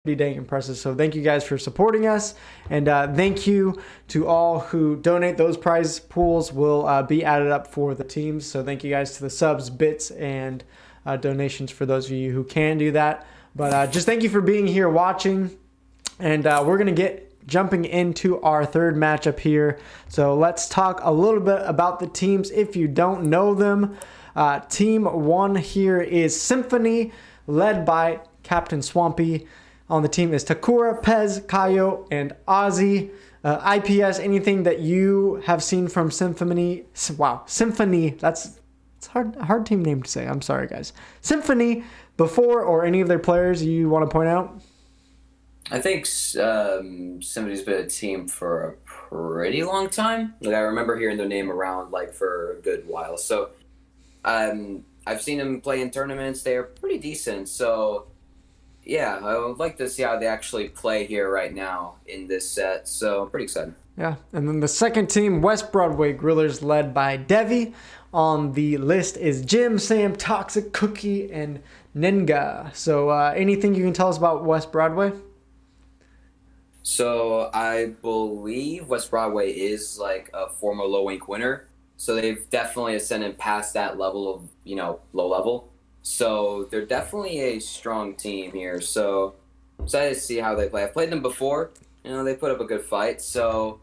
pretty dang impressive. So thank you guys for supporting us, and thank you to all who donate. Those prize pools will be added up for the teams. So thank you guys to the subs, bits, and donations for those of you who can do that. But just thank you for being here watching, and we're gonna get jumping into our third matchup here. So let's talk a little bit about the teams if you don't know them. Team 1 here is Symphony, led by Captain Swampy. On the team is Takura, Pez, Kayo, and Ozzy. IPS, anything that you have seen from Symphony? Wow, Symphony, it's a hard team name to say. I'm sorry, guys. Symphony, before or any of their players you want to point out? I think Symphony's been a team for a pretty long time. Like, I remember hearing their name around like for a good while. So I've seen them play in tournaments. They're pretty decent. So yeah, I would like to see how they actually play here right now in this set. So I'm pretty excited. Yeah, and then the second team, West Broadway Grillers, led by Devi. On the list is Jim, Sam, Toxic, Cookie, and Nenga. So anything you can tell us about West Broadway? So I believe West Broadway is like a former low rank winner. So they've definitely ascended past that level of, low level. So they're definitely a strong team here. So excited to see how they play. I've played them before. They put up a good fight. So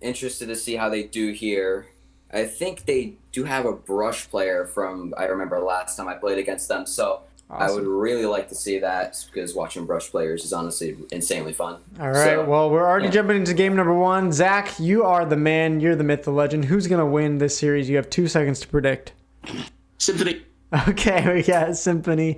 interested to see how they do here. I think they do have a brush player from, I remember last time I played against them. So awesome. I would really like to see that because watching brush players is honestly insanely fun. All right. So, well, we're already jumping into game number 1. Zach, you are the man. You're the myth, the legend. Who's going to win this series? You have 2 seconds to predict. Symphony. Okay, we got Symphony.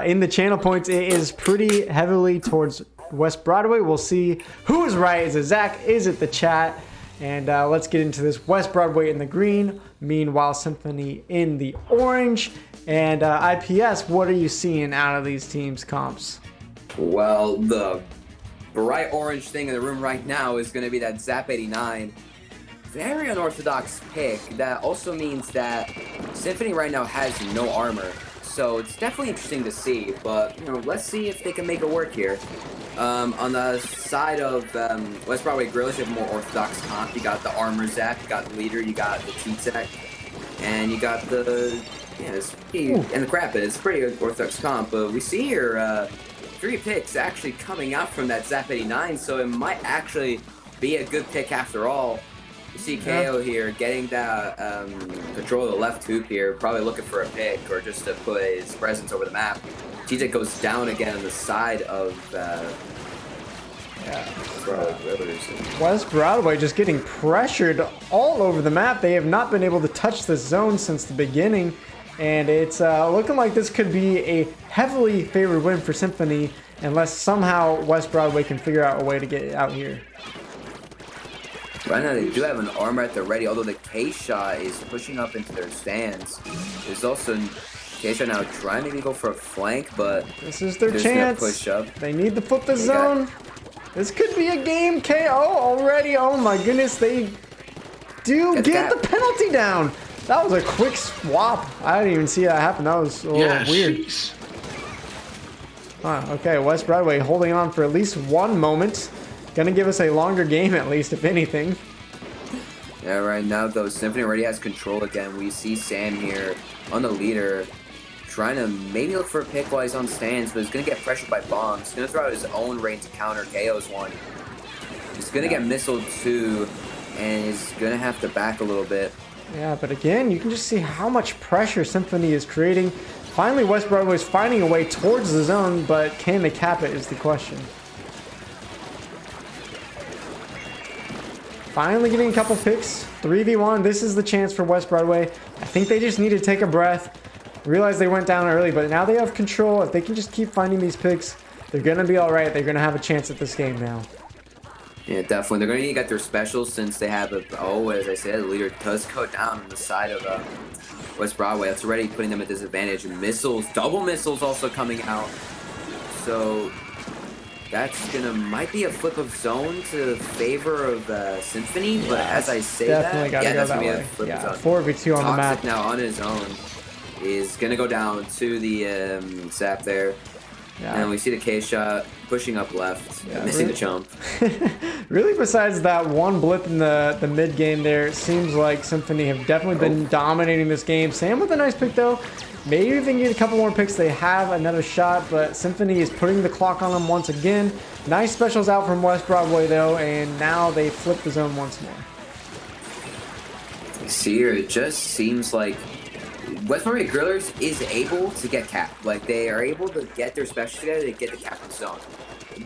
In the channel points, it is pretty heavily towards West Broadway. We'll see who is right. Is it Zach? Is it the chat? And let's get into this. West Broadway in the green. Meanwhile, Symphony in the orange. And IPS, what are you seeing out of these teams' comps? Well, the bright orange thing in the room right now is going to be that Zap 89. Very unorthodox pick. That also means that Symphony right now has no armor. So it's definitely interesting to see. But, let's see if they can make it work here. On the side of West Broadway Grillers, you have a more orthodox comp. You got the armor Zap, you got the leader, you got the cheat Zach, and you got the... Yeah, and the crap it's pretty orthodox comp, but we see here 3 picks actually coming out from that Zap 89, so it might actually be a good pick after all. You see KO here getting that control of the left hoop here, probably looking for a pick or just to put his presence over the map. TJ goes down again on the side of West Broadway just getting pressured all over the map. They have not been able to touch the zone since the beginning. And it's looking like this could be a heavily favored win for Symphony unless somehow West Broadway can figure out a way to get out here. Right now they do have an armor at the ready, although the K-Shot is pushing up into their stands. There's also K-Shot now trying to maybe go for a flank, but this is their chance. Push up. They need to flip the zone. This could be a game KO already. Oh my goodness, they do get the penalty down. That was a quick swap. I didn't even see that happen. That was a little weird. Okay, West Broadway holding on for at least one moment. Gonna give us a longer game at least, if anything. Yeah, right now though, Symphony already has control again. We see Sam here on the leader, trying to maybe look for a pick while he's on stands, but he's gonna get pressured by bombs. He's gonna throw out his own rain to counter KO's one. He's gonna get missiled too, and he's gonna have to back a little bit. Yeah, but again, you can just see how much pressure Symphony is creating. Finally, West Broadway is finding a way towards the zone, but can they cap it is the question. Finally getting a couple picks. 3v1. This is the chance for West Broadway. I think they just need to take a breath. Realize they went down early, but now they have control. If they can just keep finding these picks, they're going to be all right. They're going to have a chance at this game now. Yeah, definitely. They're going to get their specials since they have as I said, the leader does go down on the side of West Broadway. That's already putting them at disadvantage. Missiles, double missiles also coming out. So that's might be a flip of zone to favor of Symphony, but as I say definitely that, gotta go that's that going to be way. a flip of zone. 4v2 on the map. Now on his own is going to go down to the Zap there. Yeah. And we see the K shot pushing up left, missing the jump. Really, besides that one blip in the mid game there, it seems like Symphony have definitely been dominating this game. Sam with a nice pick though. Maybe if they can get a couple more picks, they have another shot, but Symphony is putting the clock on them once again. Nice specials out from West Broadway though, and now they flip the zone once more. See here, it just seems like West Broadway Grillers is able to get capped. Like, they are able to get their specials together to get the cap in zone.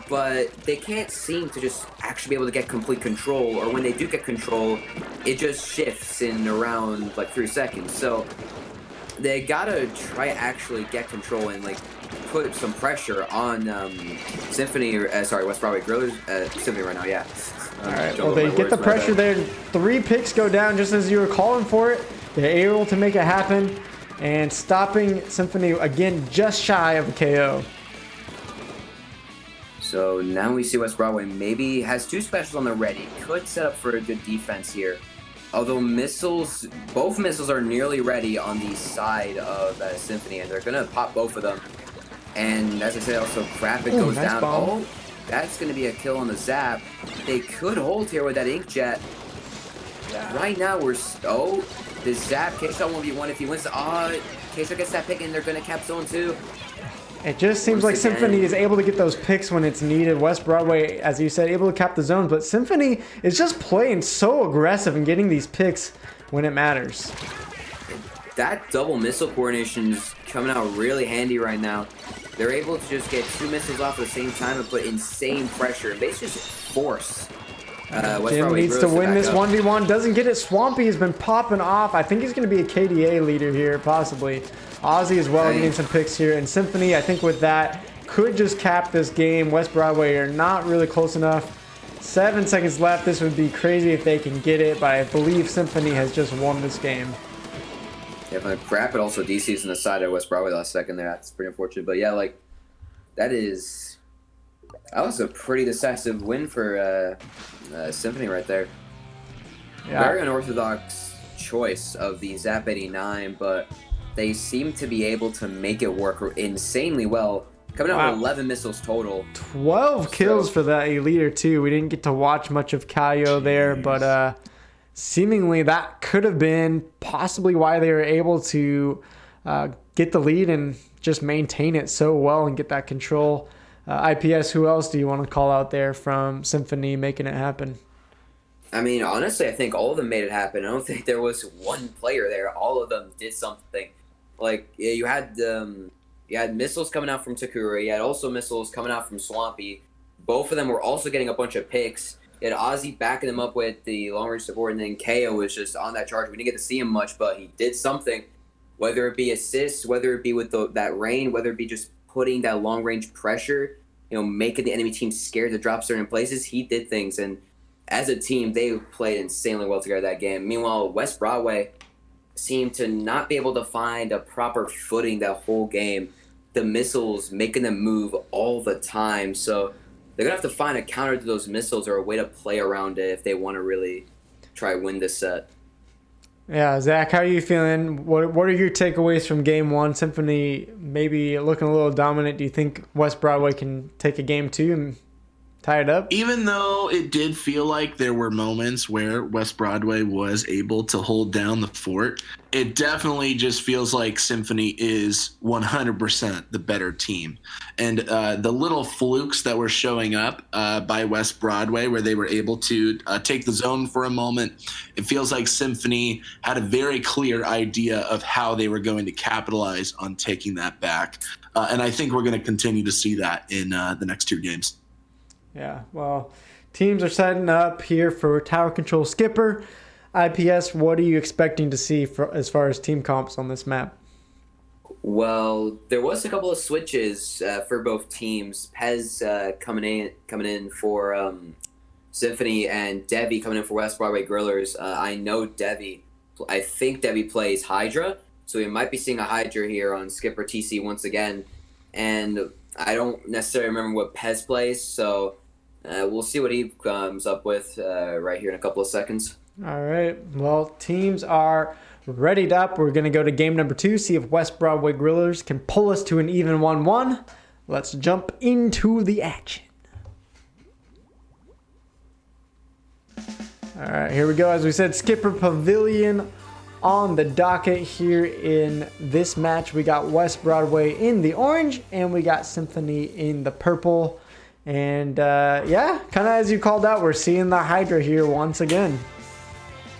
But they can't seem to just actually be able to get complete control, or when they do get control, it just shifts in around like 3 seconds. So they gotta try actually get control and like put some pressure on Symphony, West Broadway Grillers, Symphony right now, yeah. All right, well, they get the pressure there. 3 picks go down just as you were calling for it. They're able to make it happen and stopping Symphony again just shy of a KO. So now we see West Broadway maybe has 2 specials on the ready. Could set up for a good defense here. Although both missiles are nearly ready on the side of Symphony, and they're going to pop both of them. And as I said, also Rapid goes nice down. bomb. Oh, that's going to be a kill on the Zap. They could hold here with that Inkjet. Yeah. Right now, the Zap, K-Shot 1v1 if he wins. K-Shot gets that pick, and they're going to cap zone 2. It just seems like Symphony is able to get those picks when it's needed. West Broadway, as you said, able to cap the zones, but Symphony is just playing so aggressive and getting these picks when it matters. That double missile coordination is coming out really handy right now. They're able to just get 2 missiles off at the same time and put insane pressure and basically just force West Jim Broadway needs to win this 1v1. Doesn't get it. Swampy has been popping off. I think he's going to be a KDA leader here, possibly. Ozzy as well getting some picks here. And Symphony, I think with that, could just cap this game. West Broadway are not really close enough. 7 seconds left. This would be crazy if they can get it, but I believe Symphony has just won this game. Yeah, but Rapid also DC's on the side of West Broadway last second there. That's pretty unfortunate. But yeah, like, that was a pretty decisive win for Symphony right there. Yeah. Very unorthodox choice of the Zap 89, but they seem to be able to make it work insanely well. Coming out with 11 missiles total. 12 kills for that leader too. We didn't get to watch much of Kaio there, but seemingly that could have been possibly why they were able to get the lead and just maintain it so well and get that control. IPS, who else do you want to call out there from Symphony making it happen? I mean, honestly, I think all of them made it happen. I don't think there was one player there. All of them did something. Like, you had missiles coming out from Takura. You had also missiles coming out from Swampy. Both of them were also getting a bunch of picks. You had Ozzy backing them up with the long-range support, and then KO was just on that charge. We didn't get to see him much, but he did something. Whether it be assists, whether it be with that rain, whether it be just putting that long-range pressure, making the enemy team scared to drop certain places, he did things. And as a team, they played insanely well together that game. Meanwhile, West Broadway seemed to not be able to find a proper footing that whole game. The missiles making them move all the time. So they're going to have to find a counter to those missiles or a way to play around it if they want to really try to win this set. Yeah, Zach, how are you feeling? What are your takeaways from Game 1? Symphony maybe looking a little dominant. Do you think West Broadway can take a Game 2 and tie it up? Even though it did feel like there were moments where West Broadway was able to hold down the fort, it definitely just feels like Symphony is 100% the better team. And the little flukes that were showing up by West Broadway where they were able to take the zone for a moment, it feels like Symphony had a very clear idea of how they were going to capitalize on taking that back. And I think we're going to continue to see that in the next 2 games. Yeah, well, teams are setting up here for Tower Control Skipper. IPS, what are you expecting to see as far as team comps on this map? Well, there was a couple of switches for both teams. Pez coming in for Symphony, and Devi coming in for West Broadway Grillers. I think Devi plays Hydra, so we might be seeing a Hydra here on Skipper TC once again. And I don't necessarily remember what Pez plays, so we'll see what he comes up with right here in a couple of seconds. All right. Well, teams are readied up. We're going to go to game number 2, see if West Broadway Grillers can pull us to an even 1-1. let's jump into the action. All right, here we go. As we said, Skipper Pavilion on the docket here in this match. We got West Broadway in the orange, and we got Symphony in the purple. And yeah, kind of as you called out, we're seeing the Hydra here once again.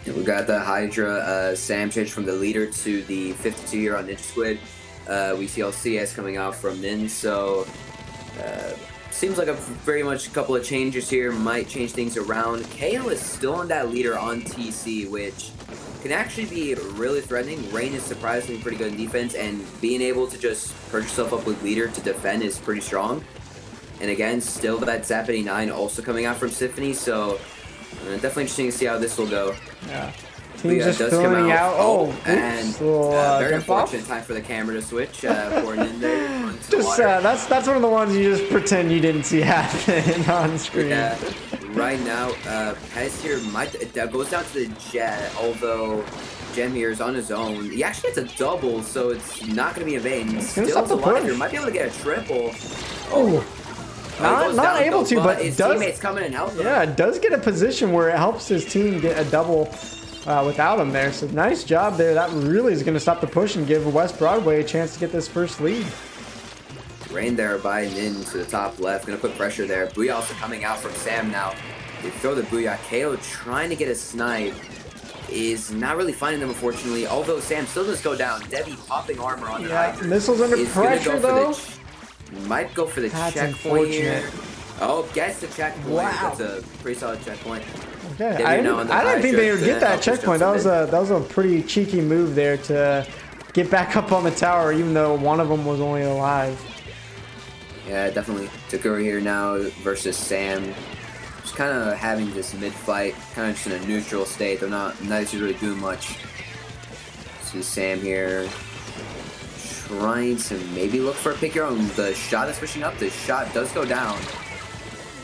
We got the Hydra, Sam changed from the leader to the 52 here on Ninja Squid. We see LCS coming out from Nin, so seems like a very much a couple of changes here, might change things around. KO is still on that leader on TC, which can actually be really threatening. Rain is surprisingly pretty good in defense, and being able to just perch yourself up with leader to defend is pretty strong. And again, still that Zap 89 also coming out from Symphony, so definitely interesting to see how this will go. Yeah. Team just filling out. Oh, and very unfortunate time for the camera to switch. Pouring in there. Just that's one of the ones you just pretend you didn't see happen on screen. Yeah. Right now, Pez here goes down to the Jet, although Gem here is on his own. He actually gets a double, so it's not going to be in vain. Still alive here. Might be able to get a triple. Oh. Not able to, but his does, teammates come in and help him. Yeah, it does get a position where it helps his team get a double without him there. So nice job there. That really is going to stop the push and give West Broadway a chance to get this first lead. Rain there by Nin to the top left. Going to put pressure there. Booyah also coming out from Sam now. They throw the Booyah. KO trying to get a snipe. Is not really finding them, unfortunately. Although Sam still does go down. Debbie popping armor on the Hydra. Missiles under pressure, though. Might go for the checkpoint here. Oh, gets the checkpoint. Wow. That's a pretty solid checkpoint. Okay. I didn't think they would get that checkpoint. That was a pretty cheeky move there to get back up on the tower, even though one of them was only alive. Yeah, definitely. Takura here now versus Sam. Just kind of having this mid-fight, kind of just in a neutral state. They're not really doing much. See Sam here. Trying to maybe look for a pick here on the shot is pushing up. The shot does go down.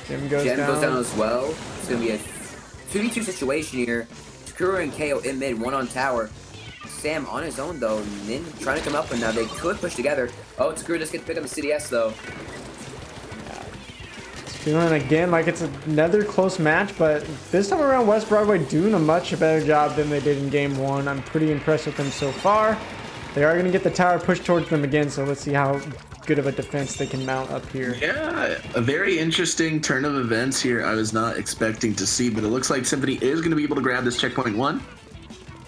Gem goes down as well. It's going to be a 2v2 situation here. Takura and KO in mid, one on tower. Sam on his own though. Nin trying to come up, and now they could push together. Oh, Takura just gets picked up the CDS though. It's feeling again like it's another close match, but this time around West Broadway doing a much better job than they did in game one. I'm pretty impressed with them so far. They are going to get the tower pushed towards them again, so let's see how good of a defense they can mount up here. Yeah, a very interesting turn of events here I was not expecting to see, but it looks like Symphony is going to be able to grab this checkpoint one.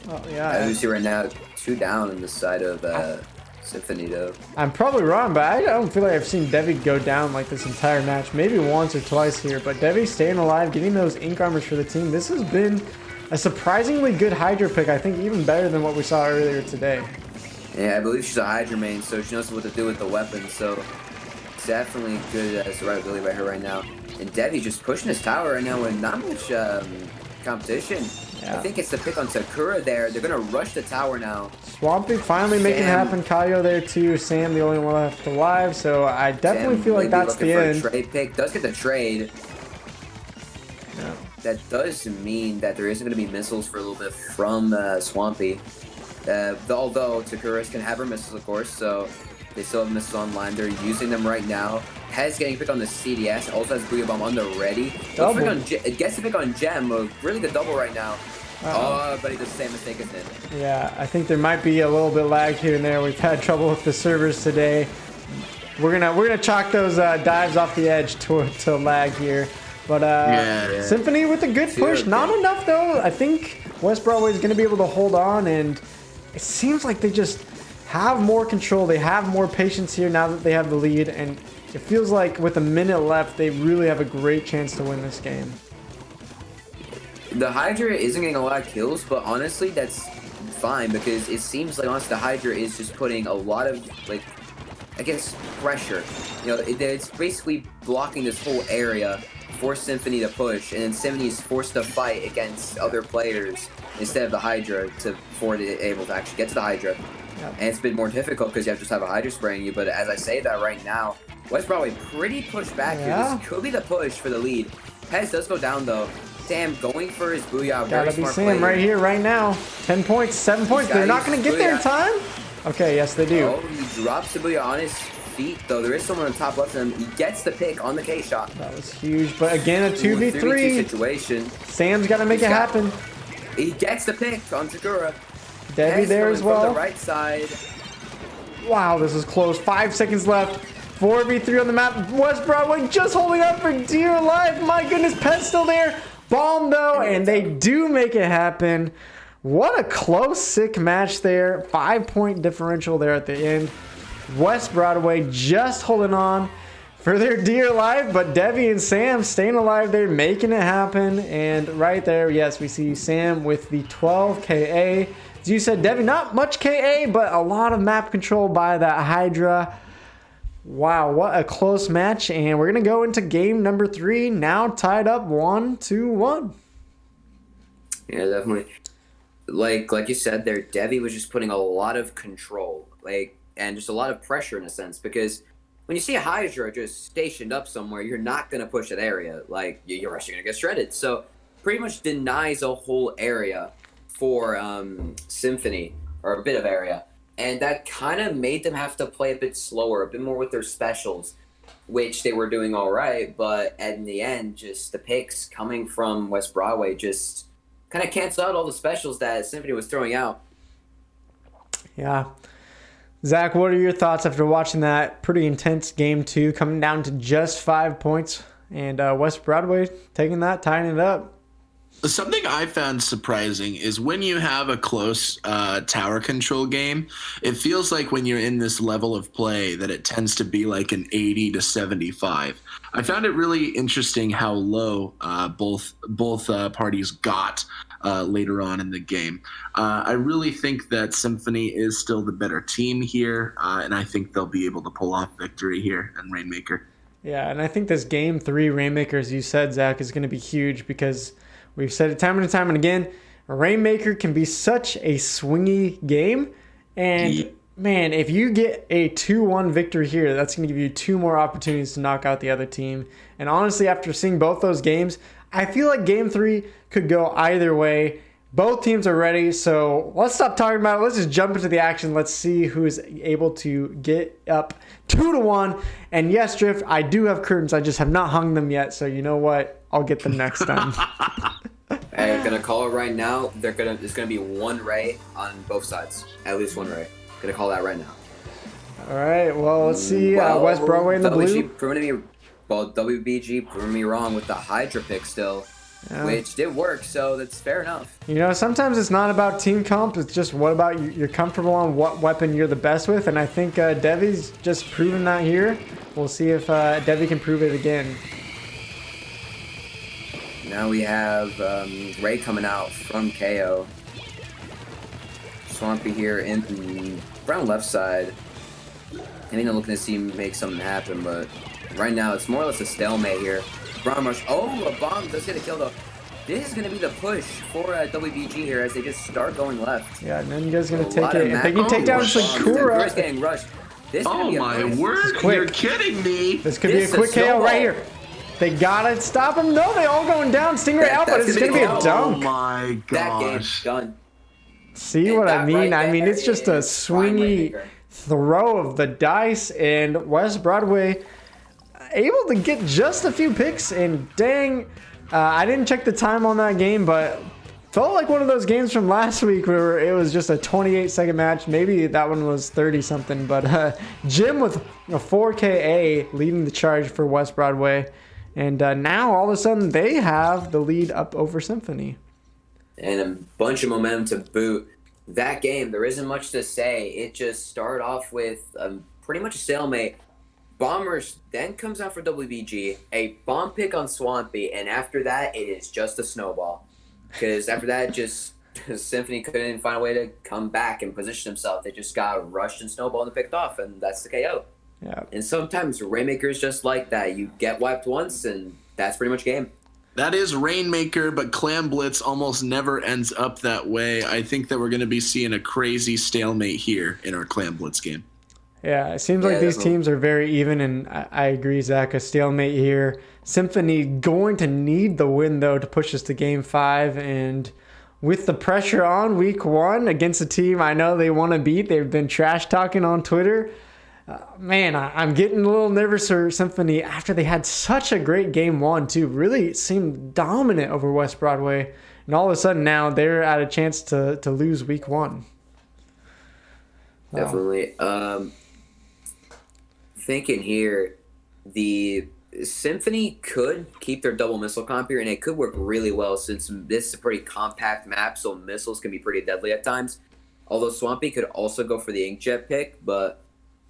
Oh, yeah. I see right now 2 down on the side of Symphony, though. I'm probably wrong, but I don't feel like I've seen Devi go down like this entire match. Maybe once or twice here, but Devi staying alive, getting those ink armors for the team. This has been a surprisingly good Hydra pick. I think even better than what we saw earlier today. Yeah, I believe she's a Hydra main, so she knows what to do with the weapon, so definitely good survivability by her right now. And Devi just pushing his tower right now with not much competition. Yeah. I think it's the pick on Sakura there. They're going to rush the tower now. Swampy finally making it happen. Kaio there too. Sam the only one left alive, so I definitely feel like that's the end. Trade pick. Does get the trade. Yeah. That does mean that there isn't going to be missiles for a little bit from Swampy. Although Takura's can have her missiles, of course, so they still have missiles online. They're using them right now. Pez getting picked on the CDS, also has Booyah Bomb on the ready. Gets to pick on Gem, a really good double right now. Oh, but he does the same mistake as him. Yeah, I think there might be a little bit lag here and there. We've had trouble with the servers today. We're gonna chalk those dives off the edge to lag here. But Symphony with a good push. Not enough though. I think West Broadway is gonna be able to hold on, and it seems like they just have more control. They have more patience here now that they have the lead, and it feels like with a minute left, they really have a great chance to win this game. The Hydra isn't getting a lot of kills, but honestly, that's fine because it seems like honestly the Hydra is just putting a lot of pressure. You know, it's basically blocking this whole area for Symphony to push, and then Symphony is forced to fight against other players instead of the Hydra for it able to actually get to the Hydra. Yep. And it's a bit more difficult because you have to just have a Hydra spraying you, but as I say that right now, West Broadway pretty pushed back here. This could be the push for the lead. Pez does go down though. Sam going for his Booyah. Gotta be Sam right here, right now. 10 points, 7 points. They're not gonna get there in time? Okay, yes they do. Oh, he drops the Booyah on his feet, though there is someone on top left of him. He gets the pick on the K shot. That was huge. But again, a 2v3 situation. Sam's got to make it happen. He gets the pick on Takura. Debbie there as well. From the right side. Wow, this is close. 5 seconds left. 4v3 on the map. West Broadway just holding up for dear life. My goodness, Pet's still there. Bomb though, and they do make it happen. What a close, sick match there. 5-point differential there at the end. West Broadway just holding on for their dear life, but Debbie and Sam staying alive there, making it happen. And right there, yes, we see Sam with the 12 KA. As you said, Debbie, not much KA, but a lot of map control by that Hydra. Wow, what a close match. And we're going to go into game number 3, now tied up 1-1. Yeah, definitely. Like you said there, Devi was just putting a lot of control, and just a lot of pressure in a sense, because when you see a Hydra just stationed up somewhere, you're not going to push that area. Like, you're actually going to get shredded. So pretty much denies a whole area for Symphony, or a bit of area. And that kind of made them have to play a bit slower, a bit more with their specials, which they were doing all right. But in the end, just the picks coming from West Broadway just kind of canceled out all the specials that Symphony was throwing out. Yeah. Zach, what are your thoughts after watching that pretty intense game 2, coming down to just 5 points, and West Broadway taking that, tying it up? Something I found surprising is when you have a close tower control game, it feels like when you're in this level of play that it tends to be like an 80 to 75. I found it really interesting how low both parties got later on in the game. I really think that Symphony is still the better team here, and I think they'll be able to pull off victory here in Rainmaker. Yeah, and I think this game 3 Rainmaker, as you said, Zach, is going to be huge because we've said it time and time and again, Rainmaker can be such a swingy game. And, man, if you get a 2-1 victory here, that's going to give you 2 more opportunities to knock out the other team. And honestly, after seeing both those games, I feel like game 3 could go either way. Both teams are ready, so let's stop talking about it. Let's just jump into the action. Let's see who is able to get up 2-1. And yes, Drift, I do have curtains. I just have not hung them yet, so you know what? I'll get them next time. I'm gonna call it right now. There's gonna be one Ray on both sides, at least one Ray. Gonna call that right now. All right. Well, let's see. West Broadway in the blue. WBG proving me wrong with the Hydra pick still, which did work. So that's fair enough. You know, sometimes it's not about team comp. It's just what about you're comfortable on, what weapon you're the best with, and I think Devi's just proven that here. We'll see if Devi can prove it again. Now we have Ray coming out from KO. Swampy here in brown left side. I mean, I'm looking to see him make something happen, but right now it's more or less a stalemate here. Brown rush. Oh, a bomb does get a kill though. This is going to be the push for WBG here as they just start going left. Yeah, and then you guys are going to take it. If they can take down Sakura. Getting rushed. This oh my word, you're kidding me. This could be a quick KO right here. They gotta stop him. No, they all going down. Stingray out, but it's gonna be a dunk. Oh my gosh. That game's done. See what I mean? I mean, it's just a swingy throw of the dice, and West Broadway able to get just a few picks. And dang, I didn't check the time on that game, but felt like one of those games from last week where it was just a 28-second match. Maybe that one was 30-something, but Jim with a 4KA leading the charge for West Broadway. And now, all of a sudden, they have the lead up over Symphony. And a bunch of momentum to boot. That game, there isn't much to say. It just started off with pretty much a stalemate. Bombers then comes out for WBG, a bomb pick on Swampy, and after that, it is just a snowball. Because after that, just Symphony couldn't find a way to come back and position himself. They just got rushed and snowballed and picked off, and that's the KO. Yeah. And sometimes Rainmaker is just like that. You get wiped once, and that's pretty much game. That is Rainmaker, but Clam Blitz almost never ends up that way. I think that we're going to be seeing a crazy stalemate here in our Clam Blitz game. Yeah, it seems like these teams are very even, and I agree, Zach. A stalemate here. Symphony going to need the win, though, to push us to Game 5. And with the pressure on Week 1 against a team I know they want to beat, they've been trash-talking on Twitter. Man, I'm getting a little nervous for Symphony after they had such a great game one, too. Really seemed dominant over West Broadway. And all of a sudden now they're at a chance to lose week one. Wow. Definitely. Thinking here, the Symphony could keep their double missile comp here, and it could work really well since this is a pretty compact map, so missiles can be pretty deadly at times. Although Swampy could also go for the Inkjet pick, but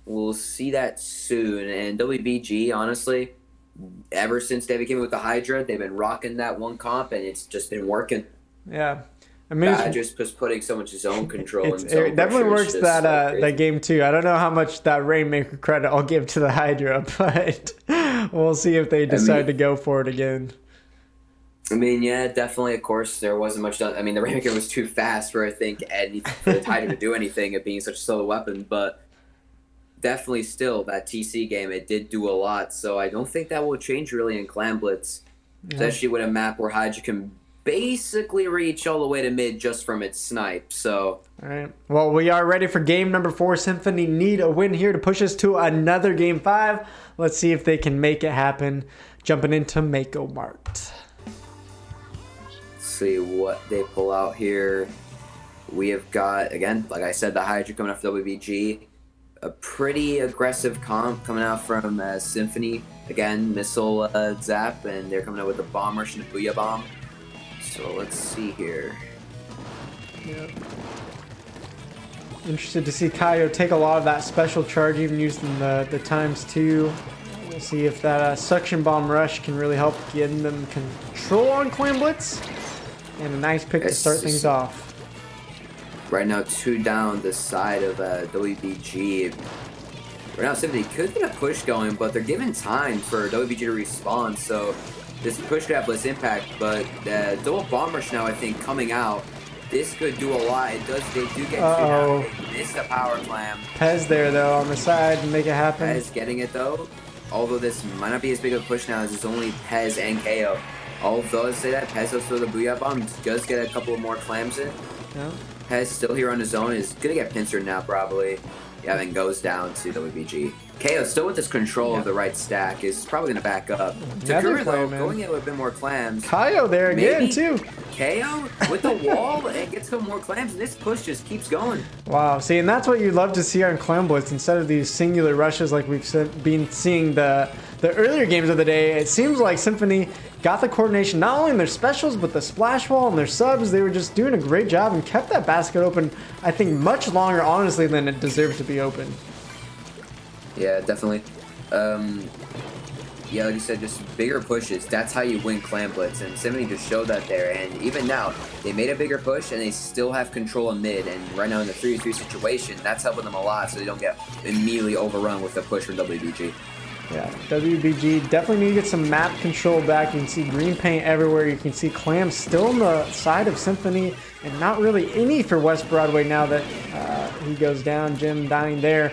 we'll see that soon. And WBG, honestly, ever since they became with the Hydra, they've been rocking that one comp, and it's just been working. Yeah. I mean, just putting so much zone control and it definitely works that that game too. I don't know how much that Rainmaker credit I'll give to the Hydra, but we'll see if they decide to go for it again. I mean, yeah, definitely. Of course, there wasn't much done. I mean, the Rainmaker was too fast for for the Hydra to do anything, it being such a slow weapon. But definitely, still that TC game, it did do a lot. So I don't think that will change really in Clan Blitz, especially with a map where Hydra can basically reach all the way to mid just from its snipe. So all right, well, we are ready for game number 4. Symphony need a win here to push us to another game 5. Let's see if they can make it happen. Jumping into Mako Mart. See what they pull out here. We have got, again, like I said, the Hydra coming out for WBG. A pretty aggressive comp coming out from Symphony. Again, missile zap, and they're coming out with the Bomb Rush and the Booyah Bomb. So let's see here. Yep. Interested to see Kaio take a lot of that special charge, even using the ×2. We'll see if that Suction Bomb Rush can really help getting them control on Clan Blitz. And a nice pick to start things off. Right now, 2 down the side of WBG. Right now, Symphony could get a push going, but they're given time for WBG to respawn, so this push could have less impact. But double Bomb Rush now, I think, coming out, this could do a lot. They do get 2 down. They missed a power clam. Pez there, though, on the side to make it happen. Pez getting it, though. Although this might not be as big of a push now as it's only Pez and KO. Although I say that, Pez will throw the Booyah Bomb, does get a couple more clams in. Yeah. Pez still here on his own, is going to get pincered now probably. Yeah, then goes down to WBG. KO still with this control of the right stack is probably going to back up. Takura though, going in with a bit more clams. Kaio there again too. KO with the wall and gets some more clams, and this push just keeps going. Wow, see, and that's what you'd love to see on Clan Blitz instead of these singular rushes like we've been seeing the earlier games of the day. It seems like Symphony got the coordination not only in their specials but the splash wall and their subs. They were just doing a great job and kept that basket open, I think, much longer honestly than it deserved to be open. Yeah, definitely. Yeah, like you said, just bigger pushes. That's how you win Clan Blitz, and Symphony just showed that there. And even now, they made a bigger push, and they still have control of mid. And right now in the 3-3 situation, that's helping them a lot, so they don't get immediately overrun with the push from WBG. Yeah, WBG definitely need to get some map control back. You can see green paint everywhere. You can see clams still on the side of Symphony, and not really any for West Broadway now that he goes down. Jim dying there.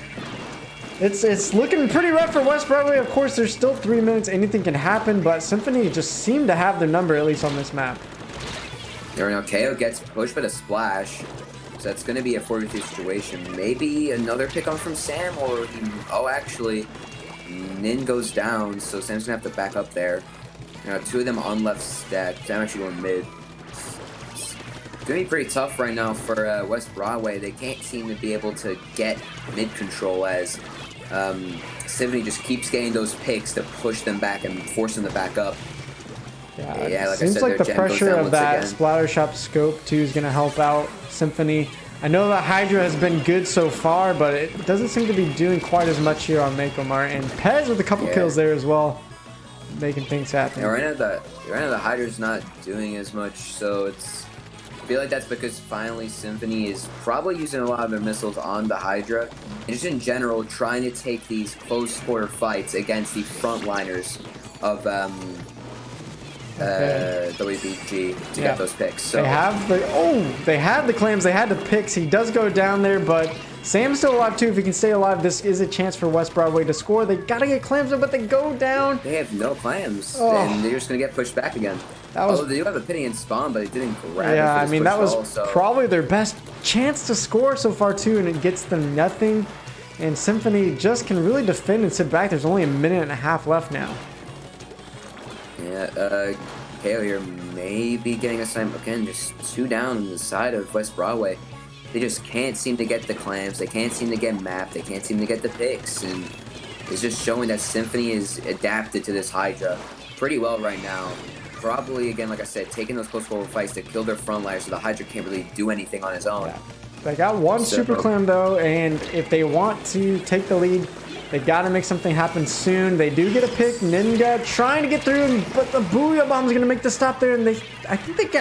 It's looking pretty rough for West Broadway. Of course, there's still 3 minutes. Anything can happen, but Symphony just seem to have their number, at least on this map. There now, KO gets pushed by the splash. So that's going to be a 4v3 situation. Maybe another pick on from Sam, or actually, Nin goes down, so Sam's going to have to back up there. Now, 2 of them on left stack. Sam actually going mid. It's going to be pretty tough right now for West Broadway. They can't seem to be able to get mid control as Symphony just keeps getting those picks to push them back and force them to back up. Yeah, like seems like the pressure of that Splatter Shop scope too is going to help out Symphony. I know that Hydra has been good so far, but it doesn't seem to be doing quite as much here on Mako Mart. And Pez with a couple kills there as well, making things happen. Yeah, right now the Hydra's not doing as much, so I feel like that's because finally Symphony is probably using a lot of their missiles on the Hydra, and just in general trying to take these close quarter fights against the frontliners of WBG to get those picks. So they have the clams, they had the picks. He does go down there, but Sam's still alive too. If he can stay alive, this is a chance for West Broadway to score. They gotta get clams, but they go down. They have no clams, and they're just gonna get pushed back again. Although they do have a pity in spawn, but they didn't grab it. Yeah, I mean, that was probably their best chance to score so far too, and it gets them nothing. And Symphony just can really defend and sit back. There's only a minute and a half left now. Yeah, KO here may be getting a snipe. Again, just 2 down on the side of West Broadway. They just can't seem to get the clams. They can't seem to get mapped. They can't seem to get the picks. And it's just showing that Symphony is adapted to this Hydra pretty well right now. Probably, again, like I said, taking those close forward fights to kill their front line so the Hydra can't really do anything on his own. Yeah. They got one Super Clam, though, and if they want to take the lead, they got to make something happen soon. They do get a pick. Ninja trying to get through, but the Booyah Bomb's going to make the stop there, and I think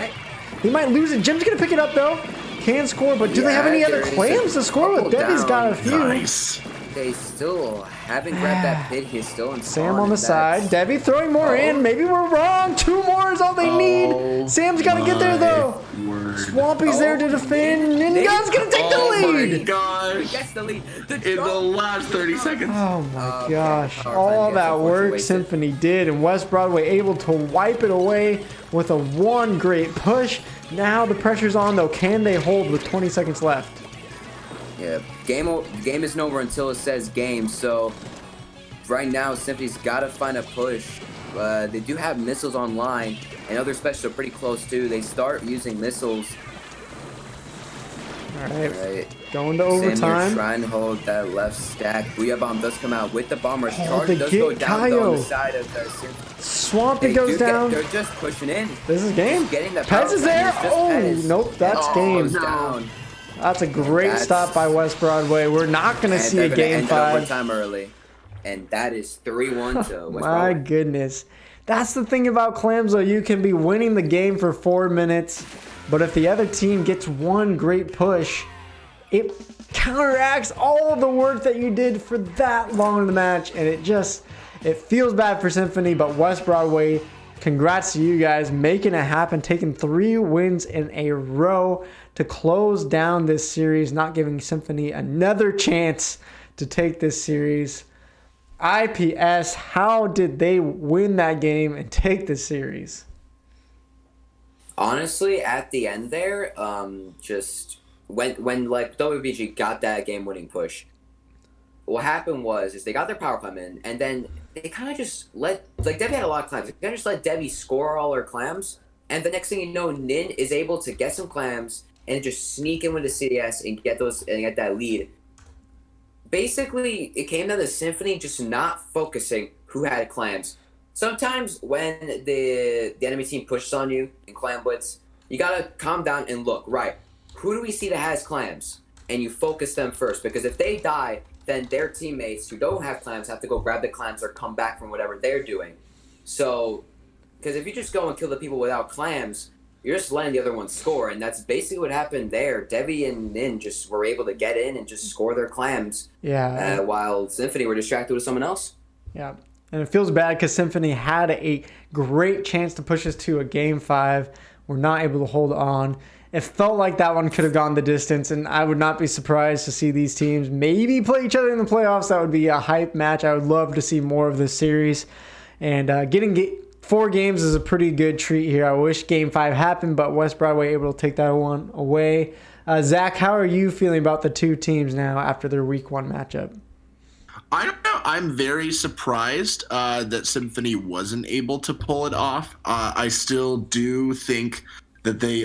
they might lose it. Jim's going to pick it up, though. Can score, but do they have any other clams to score with? Debbie's got a few. Nice. They still haven't grabbed that pit. He's still in Sam on the side. Debbie throwing more in. Maybe we're wrong. 2 more is all they need. Sam's got to get there, though. Swampy's there to defend. Ninja's going to take the lead. Oh, my gosh. He gets the lead. In the last 30 seconds. Oh, my gosh. All that work Symphony did, and West Broadway able to wipe it away with a 1 great push. Now the pressure's on, though. Can they hold with 20 seconds left? Yeah, game isn't over until it says game. So right now, Symphony's got to find a push. They do have missiles online, and other specials are pretty close too. They start using missiles. All right. Going to overtime. Trying to hold that left stack. Booyah Bomb does come out with the bombers. Oh, Charge does go down though on the side of the Symphony. Swampy goes down. They're just pushing in. This is game. The Pez is there. Oh, Pez. nope. That's game. Down. That's a great stop by West Broadway. We're not going to see a game 5. Overtime early. And that is 3-1 to West My Broadway. goodness. That's the thing about clams, though. You can be winning the game for 4 minutes, but if the other team gets 1 great push, it counteracts all the work that you did for that long in the match, and it feels bad for Symphony, but West Broadway, congrats to you guys making it happen, taking 3 wins in a row to close down this series, not giving Symphony another chance to take this series. IPS, how did they win that game and take this series? Honestly, at the end there, just when like WBG got that game-winning push, what happened is they got their power clam in, and then they kind of just Debbie had a lot of clams. They kind of just let Debbie score all her clams, and the next thing you know, Nin is able to get some clams and just sneak in with the CDS and get that lead. Basically, it came down to Symphony just not focusing who had clams. Sometimes when the enemy team pushes on you in clam blitz, you gotta calm down and look, right, who do we see that has clams? And you focus them first, because if they die, then their teammates who don't have clams have to go grab the clams or come back from whatever they're doing. So, because if you just go and kill the people without clams, you're just letting the other one score, and that's basically what happened there. Debbie and Nin just were able to get in and just score their clams. Yeah. While Symphony were distracted with someone else. Yeah. And it feels bad because Symphony had a great chance to push us to a game 5. We're not able to hold on. It felt like that one could have gone the distance, and I would not be surprised to see these teams maybe play each other in the playoffs. That would be a hype match. I would love to see more of this series. And getting 4 games is a pretty good treat here. I wish Game 5 happened, but West Broadway able to take that one away. Zach, how are you feeling about the 2 teams now after their Week 1 matchup? I don't know. I'm very surprised that Symphony wasn't able to pull it off. I still do think that they